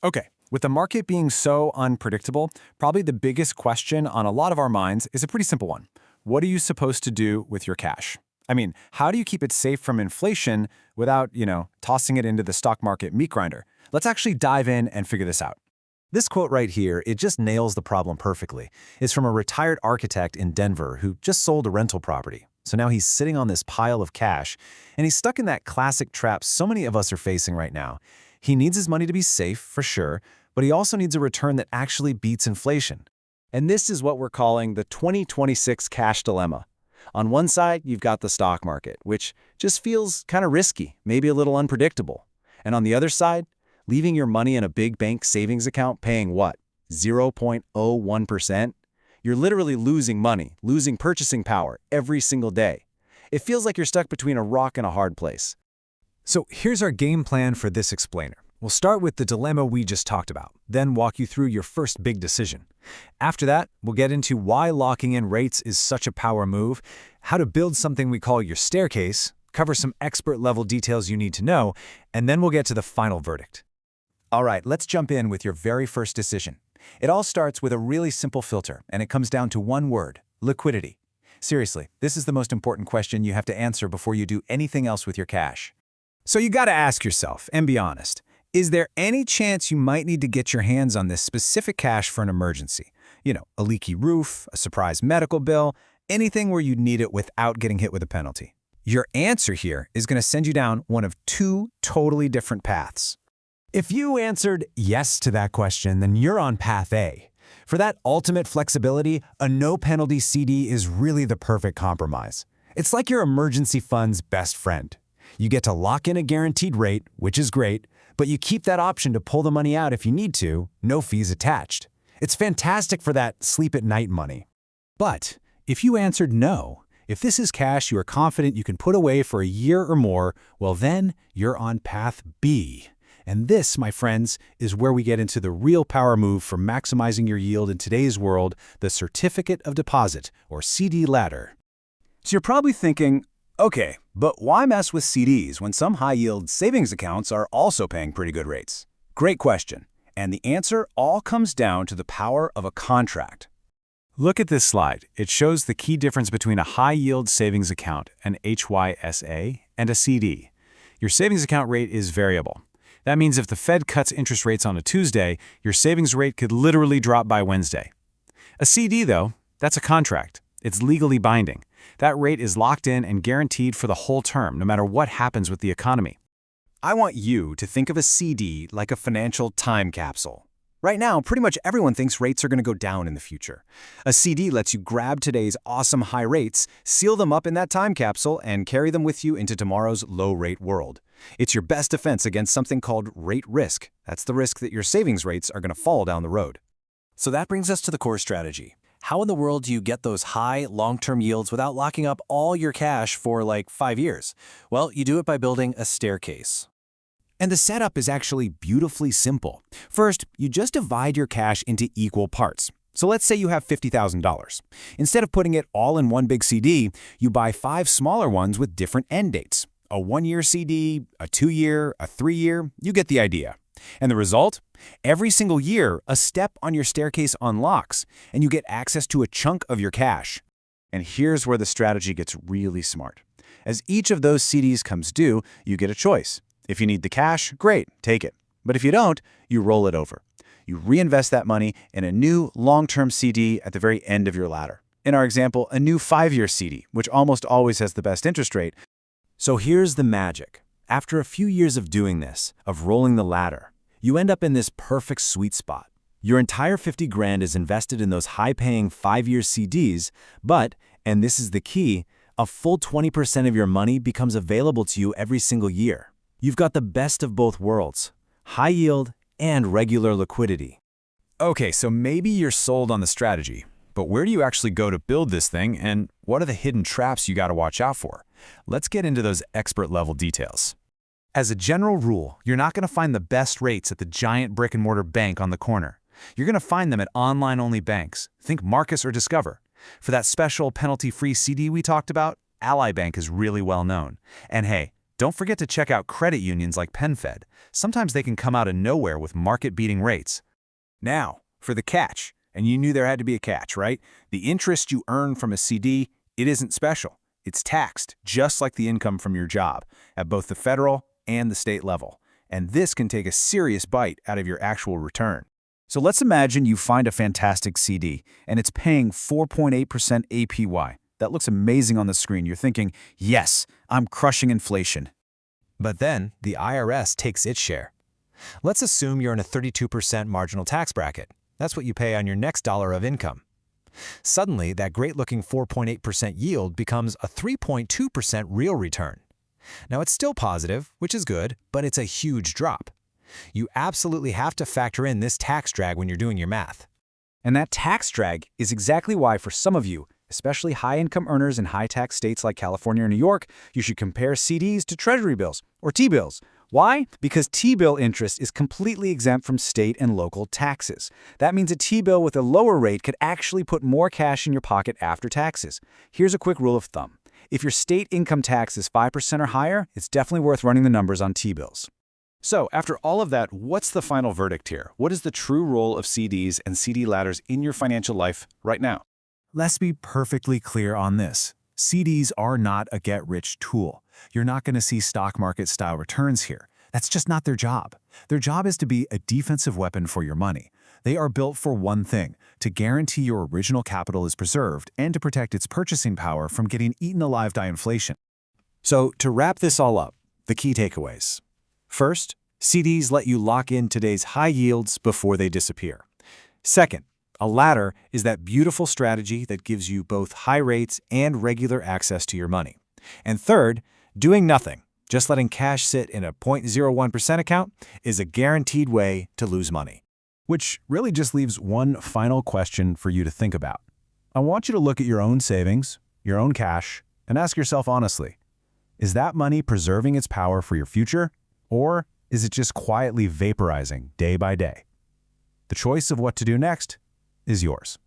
Okay, with the market being so unpredictable, probably the biggest question on a lot of our minds is a pretty simple one. What are you supposed to do with your cash? I mean, how do you keep it safe from inflation without, tossing it into the stock market meat grinder? Let's actually dive in and figure this out. This quote right here, it just nails the problem perfectly. It's from a retired architect in Denver who just sold a rental property. So now he's sitting on this pile of cash, and he's stuck in that classic trap so many of us are facing right now. He needs his money to be safe, for sure, but he also needs a return that actually beats inflation. And this is what we're calling the 2026 cash dilemma. On one side, you've got the stock market, which just feels kind of risky, maybe a little unpredictable. And on the other side, leaving your money in a big bank savings account paying what? 0.01%? You're literally losing money, losing purchasing power every single day. It feels like you're stuck between a rock and a hard place. So here's our game plan for this explainer. We'll start with the dilemma we just talked about, then walk you through your first big decision. After that, we'll get into why locking in rates is such a power move, how to build something we call your staircase, cover some expert-level details you need to know, and then we'll get to the final verdict. All right, let's jump in with your very first decision. It all starts with a really simple filter, and it comes down to one word: liquidity. Seriously, this is the most important question you have to answer before you do anything else with your cash. So you gotta ask yourself, and be honest, is there any chance you might need to get your hands on this specific cash for an emergency? A leaky roof, a surprise medical bill, anything where you'd need it without getting hit with a penalty. Your answer here is gonna send you down one of two totally different paths. If you answered yes to that question, then you're on path A. For that ultimate flexibility, a no-penalty CD is really the perfect compromise. It's like your emergency fund's best friend. You get to lock in a guaranteed rate, which is great, but you keep that option to pull the money out if you need to, no fees attached. It's fantastic for that sleep-at-night money. But if you answered no, if this is cash you are confident you can put away for a year or more, well then, you're on path B. And this, my friends, is where we get into the real power move for maximizing your yield in today's world, the Certificate of Deposit, or CD ladder. So you're probably thinking, okay, but why mess with CDs when some high-yield savings accounts are also paying pretty good rates? Great question. And the answer all comes down to the power of a contract. Look at this slide. It shows the key difference between a high-yield savings account, an HYSA, and a CD. Your savings account rate is variable. That means if the Fed cuts interest rates on a Tuesday, your savings rate could literally drop by Wednesday. A CD, though, that's a contract. It's legally binding. That rate is locked in and guaranteed for the whole term, no matter what happens with the economy. I want you to think of a CD like a financial time capsule. Right now, pretty much everyone thinks rates are going to go down in the future. A CD lets you grab today's awesome high rates, seal them up in that time capsule, and carry them with you into tomorrow's low-rate world. It's your best defense against something called rate risk. That's the risk that your savings rates are going to fall down the road. So that brings us to the core strategy. How in the world do you get those high, long-term yields without locking up all your cash for like 5 years? Well, you do it by building a staircase. And the setup is actually beautifully simple. First, you just divide your cash into equal parts. So let's say you have $50,000. Instead of putting it all in one big CD, you buy 5 smaller ones with different end dates. A 1-year CD, a 2-year, a 3-year, you get the idea. And the result? Every single year, a step on your staircase unlocks, and you get access to a chunk of your cash. And here's where the strategy gets really smart. As each of those CDs comes due, you get a choice. If you need the cash, great, take it. But if you don't, you roll it over. You reinvest that money in a new long-term CD at the very end of your ladder. In our example, a new 5-year CD, which almost always has the best interest rate. So here's the magic. After a few years of doing this, of rolling the ladder, you end up in this perfect sweet spot. Your entire 50 grand is invested in those high-paying 5-year CDs, but, and this is the key, a full 20% of your money becomes available to you every single year. You've got the best of both worlds, high yield and regular liquidity. Okay, so maybe you're sold on the strategy, but where do you actually go to build this thing, and what are the hidden traps you got to watch out for? Let's get into those expert-level details. As a general rule, you're not going to find the best rates at the giant brick-and-mortar bank on the corner. You're going to find them at online-only banks. Think Marcus or Discover. For that special penalty-free CD we talked about, Ally Bank is really well known. And hey, Don't forget to check out credit unions like PenFed. Sometimes they can come out of nowhere with market-beating rates. Now, for the catch. And you knew there had to be a catch, right? The interest you earn from a CD, it isn't special. It's taxed, just like the income from your job, at both the federal and the state level. And this can take a serious bite out of your actual return. So let's imagine you find a fantastic CD, and it's paying 4.8% APY. That looks amazing on the screen. You're thinking, yes, I'm crushing inflation. But then, the IRS takes its share. Let's assume you're in a 32% marginal tax bracket. That's what you pay on your next dollar of income. Suddenly, that great-looking 4.8% yield becomes a 3.2% real return. Now, it's still positive, which is good, but it's a huge drop. You absolutely have to factor in this tax drag when you're doing your math. And that tax drag is exactly why for some of you, especially high-income earners in high-tax states like California or New York, you should compare CDs to Treasury bills or T-bills. Why? Because T-bill interest is completely exempt from state and local taxes. That means a T-bill with a lower rate could actually put more cash in your pocket after taxes. Here's a quick rule of thumb. If your state income tax is 5% or higher, it's definitely worth running the numbers on T-bills. So, after all of that, what's the final verdict here? What is the true role of CDs and CD ladders in your financial life right now? Let's be perfectly clear on this. CDs are not a get-rich tool. You're not going to see stock market-style returns here. That's just not their job. Their job is to be a defensive weapon for your money. They are built for one thing, to guarantee your original capital is preserved and to protect its purchasing power from getting eaten alive by inflation. So, to wrap this all up, the key takeaways. First, CDs let you lock in today's high yields before they disappear. Second, a ladder is that beautiful strategy that gives you both high rates and regular access to your money. And third, doing nothing, just letting cash sit in a 0.01% account, is a guaranteed way to lose money. Which really just leaves one final question for you to think about. I want you to look at your own savings, your own cash, and ask yourself honestly, is that money preserving its power for your future, or is it just quietly vaporizing day by day? The choice of what to do next is yours.